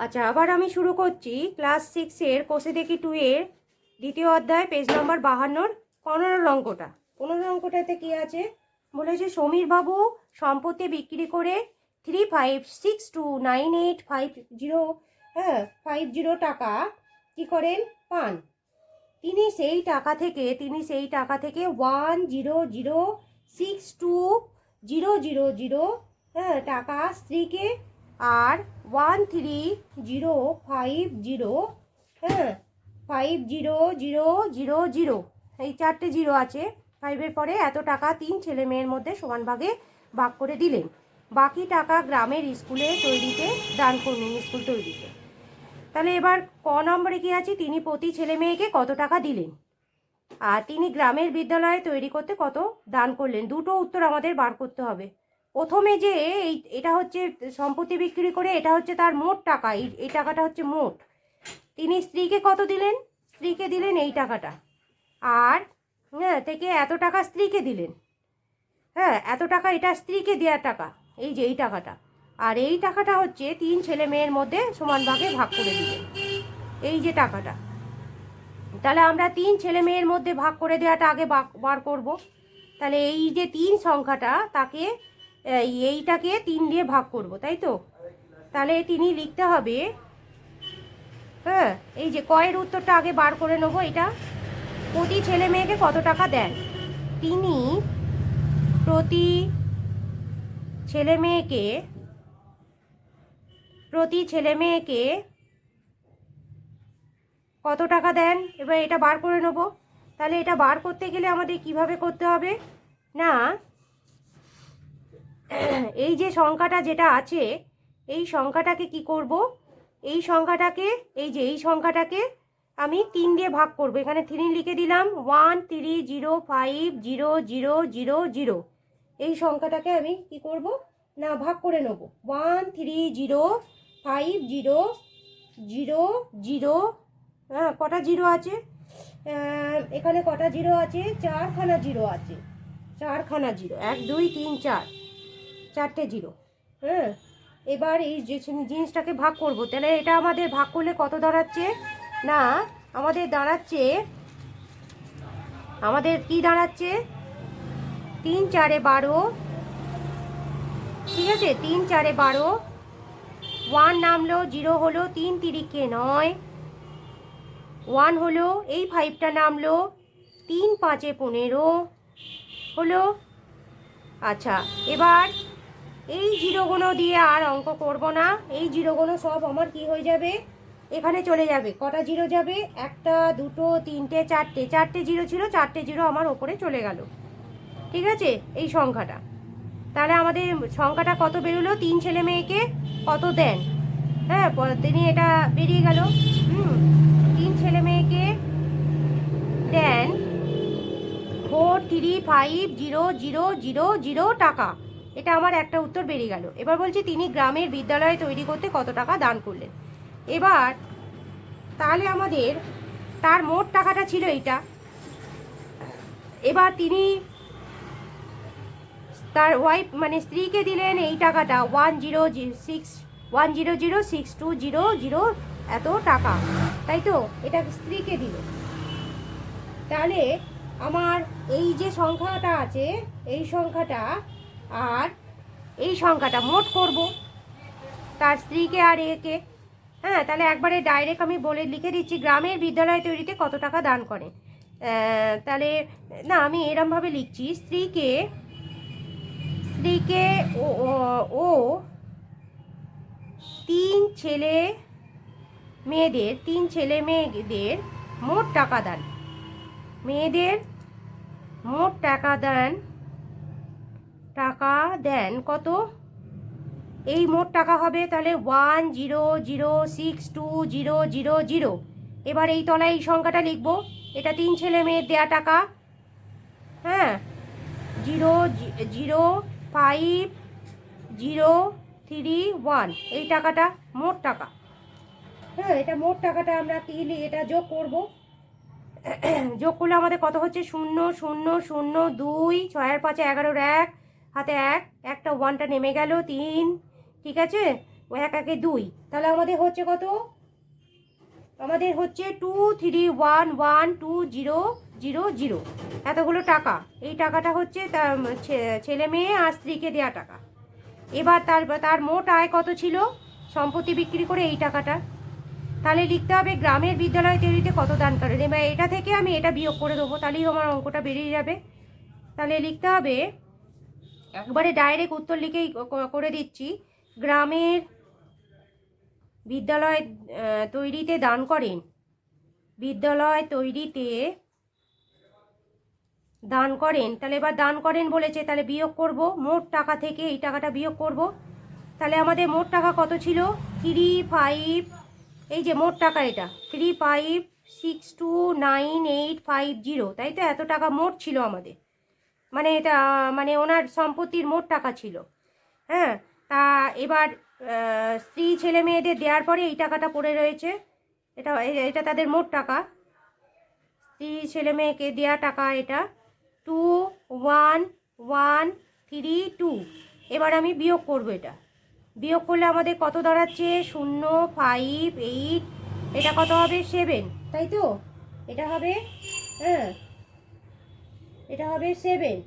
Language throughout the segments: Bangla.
আচ্ছা, আবার আমি শুরু করছি ক্লাস 6-এর কোষে দেখি 2 এর দ্বিতীয় অধ্যায় পেজ নম্বর 52 15 অঙ্কটা। 15 অঙ্কটাতে কি আছে বলেছে, সমীর বাবু সম্পত্তি বিক্রি করে 35629850 50 টাকা কি করেন পান। তিনি সেই টাকা থেকে 100,62000 টাকা স্ত্রীকে আর 13050 5000 এই 4টে জিরো আছে, 5-এর পরে এত টাকা 3 ছেলে মেয়ের মধ্যে সমান ভাগে ভাগ করে দিলেন। বাকি টাকা গ্রামের স্কুলে তৈরিতে দান করলেন, স্কুল তৈরিতে। তাহলে এবার ক নম্বরে কি আছে, তিনি প্রতি ছেলে মেয়েকে কত টাকা দিলেন আর তিনি গ্রামের বিদ্যালয়ে তৈরি করতে কত দান করলেন। দুটো উত্তর আমাদের বার করতে হবে। প্রথমে যে এটা হচ্ছে সম্পত্তি বিক্রি করে, এটা হচ্ছে তার মোট টাকা, এই টাকাটা হচ্ছে মোট। তিনি স্ত্রীকে কত দিলেন, স্ত্রীকে দিলেন এই টাকাটা, আর থেকে এত টাকা স্ত্রীকে দিলেন। এত টাকা এটা স্ত্রীকে দেওয়ার টাকা, এই যে এই টাকাটা, আর এই টাকাটা হচ্ছে 3 ছেলে মেয়ের মধ্যে সমান ভাগে ভাগ করে দিলেন, এই যে টাকাটা। তাহলে আমরা 3 ছেলে মেয়ের মধ্যে ভাগ করে দেওয়াটা আগে বার করব। তাহলে এই যে 3 সংখ্যাটা, তাকে এইটাকে 3 দিয়ে ভাগ করব, তাই তো। তাহলে তিনি লিখতে হবে, এই যে কয়ের উত্তরটা আগে বার করে নেবো। এটা প্রতি ছেলে মেয়েকে কত টাকা দেন, তিনি প্রতি ছেলে মেয়েকে কত টাকা দেন, এবার এটা বার করে নেব। তাহলে এটা বার করতে গেলে আমাদের কিভাবে করতে হবে না, এই যে সংখ্যাটা যেটা আছে, এই সংখ্যাটাকে কি করব, এই সংখ্যাটাকে আমি 3 দিয়ে ভাগ করব। এখানে 3 লিখে দিলাম, 130500000। এই সংখ্যাটাকে আমি কি করব না ভাগ করে নেব। 1305000, কটা জিরো আছে এখানে, কটা জিরো আছে, 4খানা জিরো আছে, 4খানা জিরো, 1 2 3 4, 4টে জিরো। এবার এই যে জিনিসটাকে ভাগ করব, তাহলে এটা আমাদের ভাগ করলে কত দাঁড়াচ্ছে না, আমাদের কি দাঁড়াচ্ছে, 3 4 12, ঠিক আছে, 3 4 12, 1 নামলো, 0 হলো, 3 তিরিকে 9, 1 হলো, এই 5টা নামলো, 3 5 15 হলো। আচ্ছা, এবার এই জিরোগুলো দিয়ে আর অঙ্ক করব না, এই জিরোগুলো সব আমার কি হয়ে যাবে, এখানে চলে যাবে। কটা জিরো যাবে, 1টা 2টো 3টে 4টে জিরো ছিল, 4টে জিরো আমার ওপরে চলে গেল, ঠিক আছে, এই সংখ্যাটা। তাহলে আমাদের সংখ্যাটা কত বেরোলো, 3 ছেলে মেয়েকে কত দেন, তিনি এটা বেরিয়ে গেল। 3 ছেলে মেয়েকে দেন 4350000 টাকা, এটা আমার একটা উত্তর বেরিয়ে গেল। এবার বলছি তিনি গ্রামের বিদ্যালয় তৈরি করতে কত টাকা দান করলেন। এবার তাহলে আমাদের তার মোট টাকাটা ছিল এইটা। এবার তিনি তার ওয়াইফ মানে স্ত্রীকে দিলেন এই টাকাটা, 100062000 এত টাকা, তাই তো, এটা স্ত্রীকে দিল। তাহলে আমার এই যে সংখ্যাটা আছে, এই সংখ্যাটা আর এই সংখ্যাটা মোট করব, তার স্ত্রীকে আর একে। তাহলে একবারে ডাইরেক্ট আমি বলে লিখে দিচ্ছি, গ্রামের বিদ্যালয় তৈরিতে কত টাকা দান করে। তাহলে না, আমি এরমভাবে লিখছি, স্ত্রীকে ও 3 ছেলে মেয়েদের মোট টাকা দান, মেয়েদের মোট টাকা দেন কত, এই মোট টাকা হবে তাহলে 100620000। এবার এই তলায় এই সংখ্যাটা লিখব, এটা 3 ছেলে মেয়ের দেয়া টাকা, 00503 এই টাকাটা মোট টাকা। এটা মোট টাকাটা আমরা কি এটা যোগ করব, যোগ করলে আমাদের কত হচ্ছে, 0002, 6 আর 5 11, 1 হাতে 1, একটা 1টা নেমে গেল, 3, ঠিক আছে, ও 1 একে 2, তাহলে আমাদের হচ্ছে কত? আমাদের হচ্ছে 23112000 এতগুলো টাকা। এই টাকাটা হচ্ছে তার ছেলে মেয়ে আর স্ত্রীকে দেওয়া টাকা। এবার তার মোট আয় কত ছিল সম্পত্তি বিক্রি করে এই টাকাটা। তাহলে লিখতে হবে গ্রামের বিদ্যালয় তৈরিতে কত দান করেন। এবার এটা থেকে আমি এটা বিয়োগ করে দেবো, তাহলেই আমার অঙ্কটা বেরিয়ে যাবে। তাহলে লিখতে হবে, একবারে ডাইরেক্ট উত্তর লিখেই করে দিচ্ছি, গ্রামের বিদ্যালয় তৈরিতে দান করেন, বিদ্যালয় তৈরিতে দান করেন। তাহলে এবার দান করেন বলেছে, তাহলে বিয়োগ করব, মোট টাকা থেকে এই টাকাটা বিয়োগ করব। তাহলে আমাদের মোট টাকা কত ছিল? 35, এই যে মোট টাকা এটা 35629850, তাই তো? এত টাকা মোট ছিল আমাদের, মানে এটা মানে ওনার সম্পত্তির মোট টাকা ছিল। হ্যাঁ, তা এবার স্ত্রী ছেলে মেয়েদের দেওয়ার পরে এই টাকাটা পড়ে রয়েছে, এটা এটা তাদের মোট টাকা, স্ত্রী ছেলে মেয়েকে দেওয়া টাকা এটা 21132। এবার আমি বিয়োগ করব, এটা বিয়োগ করলে আমাদের কত দাঁড়াচ্ছে? 058, এটা কত হবে? 7, তাই তো? এটা হবে, হ্যাঁ এটা হবে 7,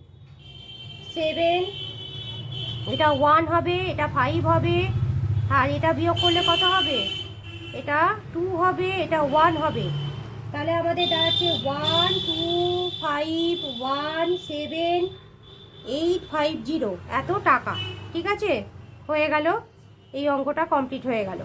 এটা 1 হবে, এটা 5 হবে, আর এটা বিয়োগ করলে কত হবে? এটা 2 হবে, এটা 1 হবে। তাহলে আমাদের দাঁড়াচ্ছে 12517,850 এত টাকা। ঠিক আছে, হয়ে গেল, এই অঙ্কটা কমপ্লিট হয়ে গেল।